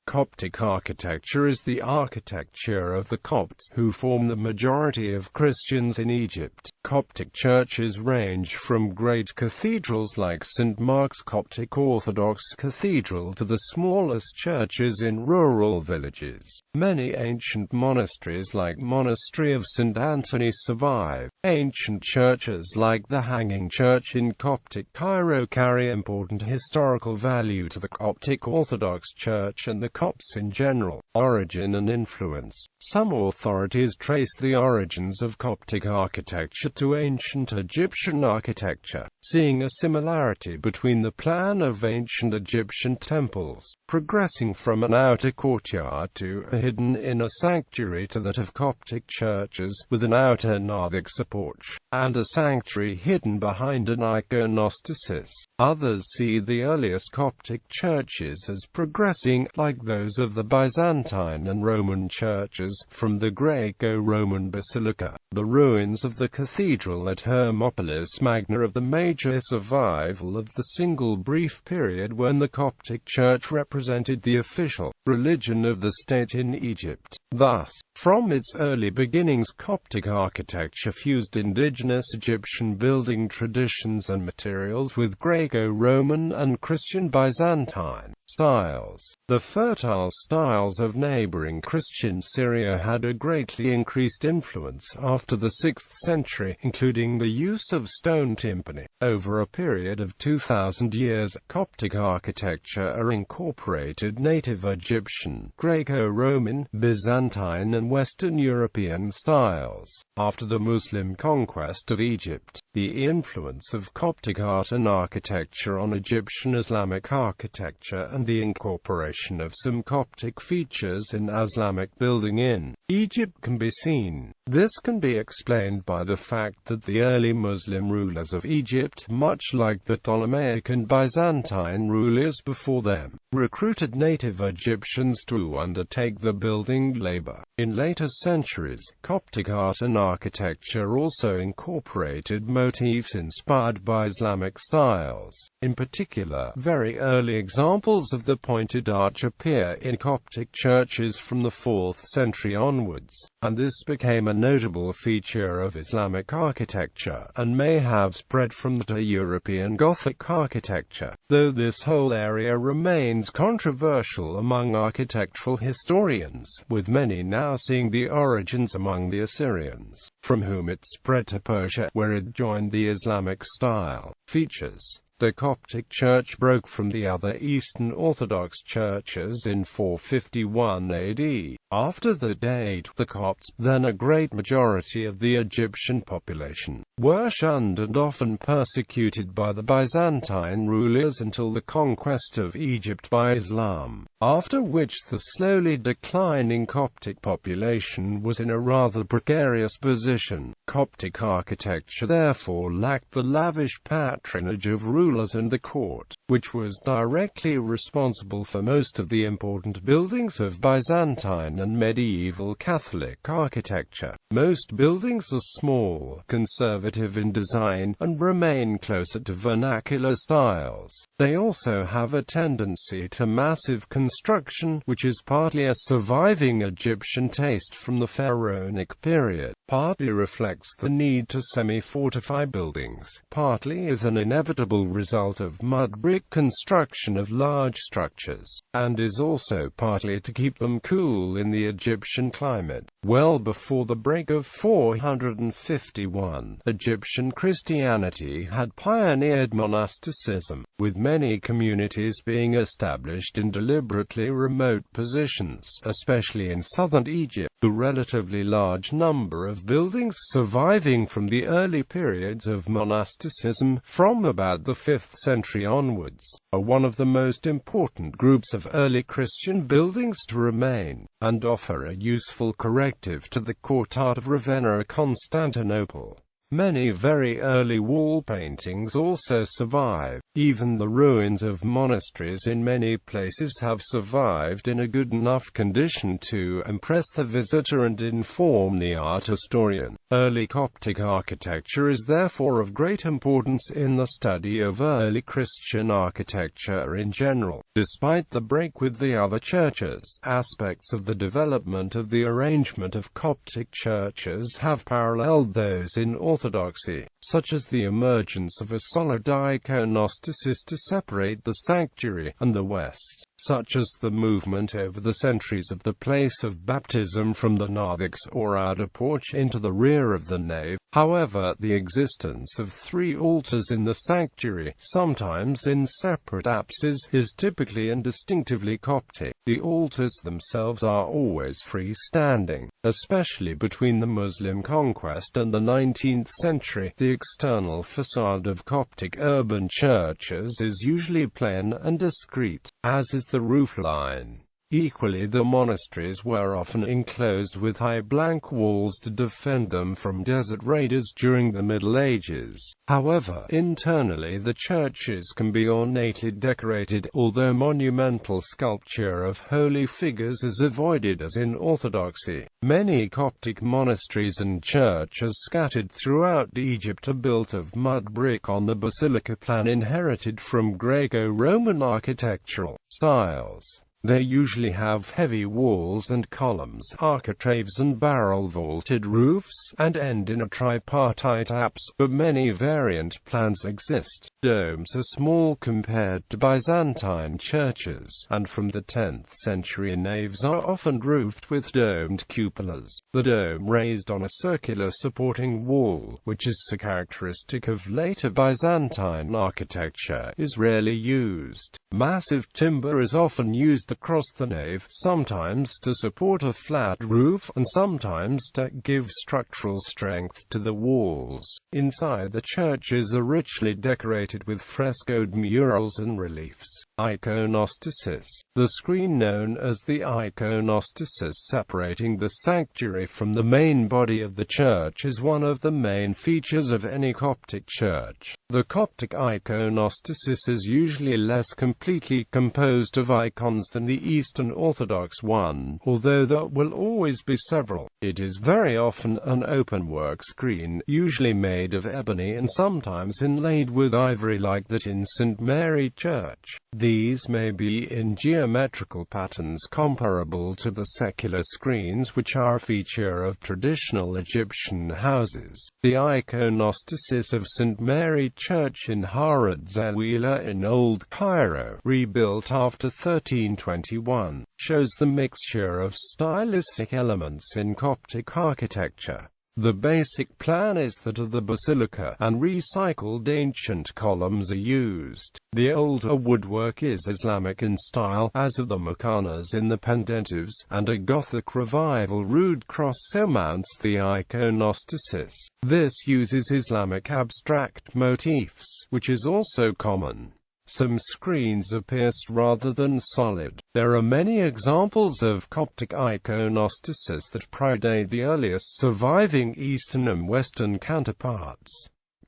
Coptic architecture is the architecture of the Copts, who form the majority of Christians in Egypt. Coptic churches range from great cathedrals like St. Mark's Coptic Orthodox Cathedral to the smallest churches in rural villages. Many ancient monasteries like Monastery of Saint Anthony survive. Ancient churches like the Hanging Church in Coptic Cairo carry important historical value to the Coptic Orthodox Church and the Copts in general. Origin and influence. Some authorities trace the origins of Coptic architecture to ancient Egyptian architecture, seeing a similarity between the plan of ancient Egyptian temples, progressing from an outer courtyard to a hidden inner sanctuary, to that of Coptic churches, with an outer narthex porch, and a sanctuary hidden behind an iconostasis. Others see the earliest Coptic churches as progressing, like those of the Byzantine and Roman churches, from the Greco-Roman basilica. The ruins of the cathedral at Hermopolis Magna of the major survival of the single brief period when the Coptic Church represented the official religion of the state in Egypt. Thus, from its early beginnings, Coptic architecture fused indigenous Egyptian building traditions and materials with Greco-Roman and Christian Byzantine styles. The fertile styles of neighboring Christian Syria had a greatly increased influence after the 6th century, including the use of stone timpani. Over a period of 2,000 years, Coptic architecture incorporated native Egyptian, Greco-Roman, Byzantine and Western European styles. After the Muslim conquest of Egypt, the influence of Coptic art and architecture on Egyptian Islamic architecture and the incorporation of some Coptic features in Islamic building in Egypt can be seen. This can be explained by the fact that the early Muslim rulers of Egypt, much like the Ptolemaic and Byzantine rulers before them, recruited native Egyptians to undertake the building labor. In later centuries, Coptic art and architecture also incorporated motifs inspired by Islamic styles. In particular, very early examples of the pointed arch appear in Coptic churches from the 4th century onwards, and this became a notable feature of Islamic architecture, and may have spread from the European Gothic architecture, though this whole area remains controversial among architectural historians, with many now seeing the origins among the Assyrians, from whom it spread to Persia, where it joined the Islamic style. Features. The Coptic Church broke from the other Eastern Orthodox churches in 451 AD. After the date, the Copts, then a great majority of the Egyptian population, were shunned and often persecuted by the Byzantine rulers until the conquest of Egypt by Islam, after which the slowly declining Coptic population was in a rather precarious position. Coptic architecture therefore lacked the lavish patronage of rulers and the court, which was directly responsible for most of the important buildings of Byzantine and medieval Catholic architecture. Most buildings are small, conservative in design, and remain closer to vernacular styles. They also have a tendency to massive construction, which is partly a surviving Egyptian taste from the pharaonic period, partly reflects the need to semi-fortify buildings, partly is an inevitable result of mud brick construction of large structures, and is also partly to keep them cool in the Egyptian climate. Well before the break of 451, Egyptian Christianity had pioneered monasticism, with many communities being established in deliberately remote positions, especially in southern Egypt. The relatively large number of buildings surviving from the early periods of monasticism, from about the 5th century onwards, are one of the most important groups of early Christian buildings to remain, and offer a useful corrective to the court art of Ravenna or Constantinople. Many very early wall paintings also survive. Even the ruins of monasteries in many places have survived in a good enough condition to impress the visitor and inform the art historian. Early Coptic architecture is therefore of great importance in the study of early Christian architecture in general. Despite the break with the other churches, aspects of the development of the arrangement of Coptic churches have paralleled those in Orthodoxy, such as the emergence of a solid iconostasis to separate the sanctuary and the West, such as the movement over the centuries of the place of baptism from the narthex or outer porch into the rear of the nave. However, the existence of three altars in the sanctuary, sometimes in separate apses, is typically and distinctively Coptic. The altars themselves are always freestanding, especially between the Muslim conquest and the 19th century. The external facade of Coptic urban churches is usually plain and discreet, as is the roofline. Equally, the monasteries were often enclosed with high blank walls to defend them from desert raiders during the Middle Ages. However, internally the churches can be ornately decorated, although monumental sculpture of holy figures is avoided as in Orthodoxy. Many Coptic monasteries and churches scattered throughout Egypt are built of mud brick on the basilica plan inherited from Greco-Roman architectural styles. They usually have heavy walls and columns, architraves and barrel-vaulted roofs, and end in a tripartite apse, but many variant plans exist. Domes are small compared to Byzantine churches, and from the 10th century naves are often roofed with domed cupolas. The dome raised on a circular supporting wall, which is so characteristic of later Byzantine architecture, is rarely used. Massive timber is often used across the nave, sometimes to support a flat roof, and sometimes to give structural strength to the walls. Inside, the churches are richly decorated with frescoed murals and reliefs. Iconostasis. The screen known as the iconostasis separating the sanctuary from the main body of the church is one of the main features of any Coptic church. The Coptic iconostasis is usually less completely composed of icons than the Eastern Orthodox one, although there will always be several. It is very often an open-work screen, usually made of ebony and sometimes inlaid with ivory like that in St. Mary Church. These may be in geometrical patterns comparable to the secular screens which are a feature of traditional Egyptian houses. The iconostasis of St. Mary Church in Harad Zawila in Old Cairo, rebuilt after 1321, shows the mixture of stylistic elements in Coptic architecture. The basic plan is that of the basilica, and recycled ancient columns are used. The older woodwork is Islamic in style, as are the macanas in the pendentives, and a Gothic revival rood cross surmounts the iconostasis. This uses Islamic abstract motifs, which is also common. Some screens are pierced rather than solid. There are many examples of Coptic iconostasis that predate the earliest surviving Eastern and Western counterparts.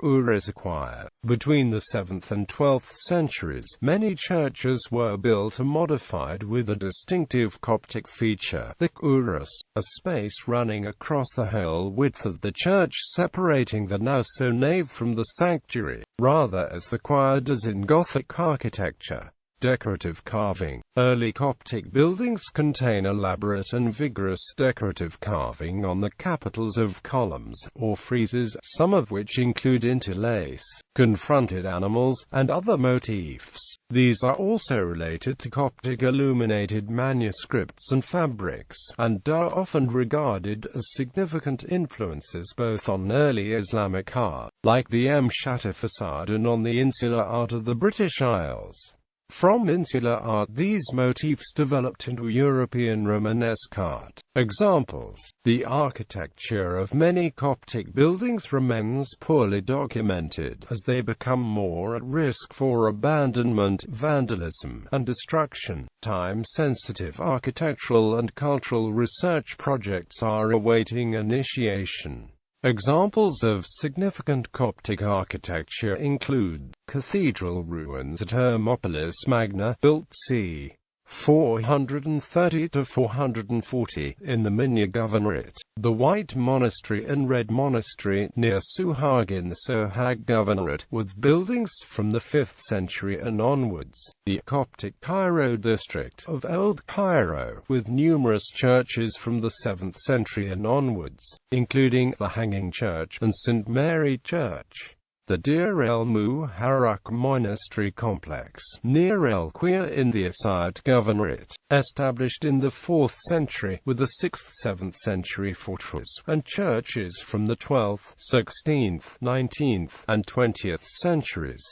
Acquire. Between the 7th and 12th centuries, many churches were built or modified with a distinctive Coptic feature, the urus, a space running across the whole width of the church separating the now-so nave from the sanctuary, rather as the choir does in Gothic architecture. Decorative carving. Early Coptic buildings contain elaborate and vigorous decorative carving on the capitals of columns, or friezes, some of which include interlace, confronted animals, and other motifs. These are also related to Coptic illuminated manuscripts and fabrics, and are often regarded as significant influences both on early Islamic art, like the Shatter facade, and on the insular art of the British Isles. From insular art, these motifs developed into European Romanesque art. Examples. The architecture of many Coptic buildings remains poorly documented, as they become more at risk for abandonment, vandalism, and destruction. Time-sensitive architectural and cultural research projects are awaiting initiation. Examples of significant Coptic architecture include cathedral ruins at Hermopolis Magna, built c. 430 to 440 in the Minya Governorate, the White Monastery and Red Monastery near Suhag in the Sohag Governorate, with buildings from the 5th century and onwards, the Coptic Cairo district of Old Cairo, with numerous churches from the 7th century and onwards, including the Hanging Church and St. Mary Church. The Deir el-Muharraq Monastery Complex, near El-Quia in the Asayat Governorate, established in the 4th century, with a 6th-7th century fortress, and churches from the 12th, 16th, 19th, and 20th centuries.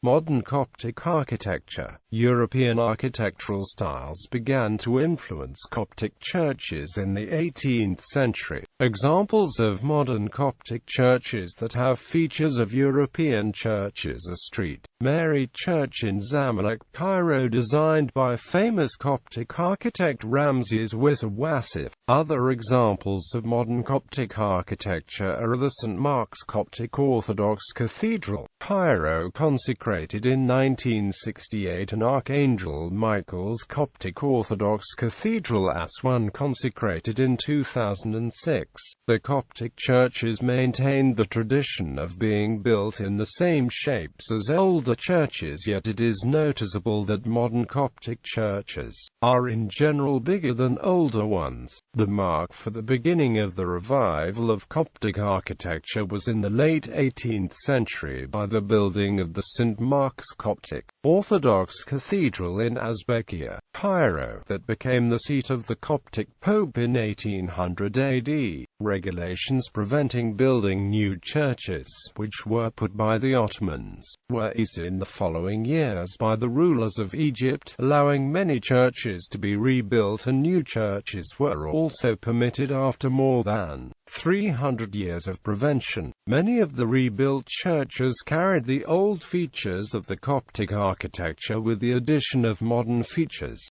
Modern Coptic architecture. European architectural styles began to influence Coptic churches in the 18th century. Examples of modern Coptic churches that have features of European churches are St. Mary Church in Zamalek, Cairo, designed by famous Coptic architect Ramses Wissa Wassif. Other examples of modern Coptic architecture are the St. Mark's Coptic Orthodox Cathedral, Cairo, consecrated in 1968, and Archangel Michael's Coptic Orthodox Cathedral, Aswan, consecrated in 2006. The Coptic churches maintained the tradition of being built in the same shapes as older churches, yet it is noticeable that modern Coptic churches are in general bigger than older ones. The mark for the beginning of the revival of Coptic architecture was in the late 18th century by the building of the St. Mark's Coptic Orthodox Cathedral in Azbekia, Cairo, that became the seat of the Coptic Pope in 1800 AD. Regulations preventing building new churches, which were put by the Ottomans, were eased in the following years by the rulers of Egypt, allowing many churches to be rebuilt, and new churches were also permitted after more than 300 years of prevention. Many of the rebuilt churches carried the old features of the Coptic architecture with the addition of modern features.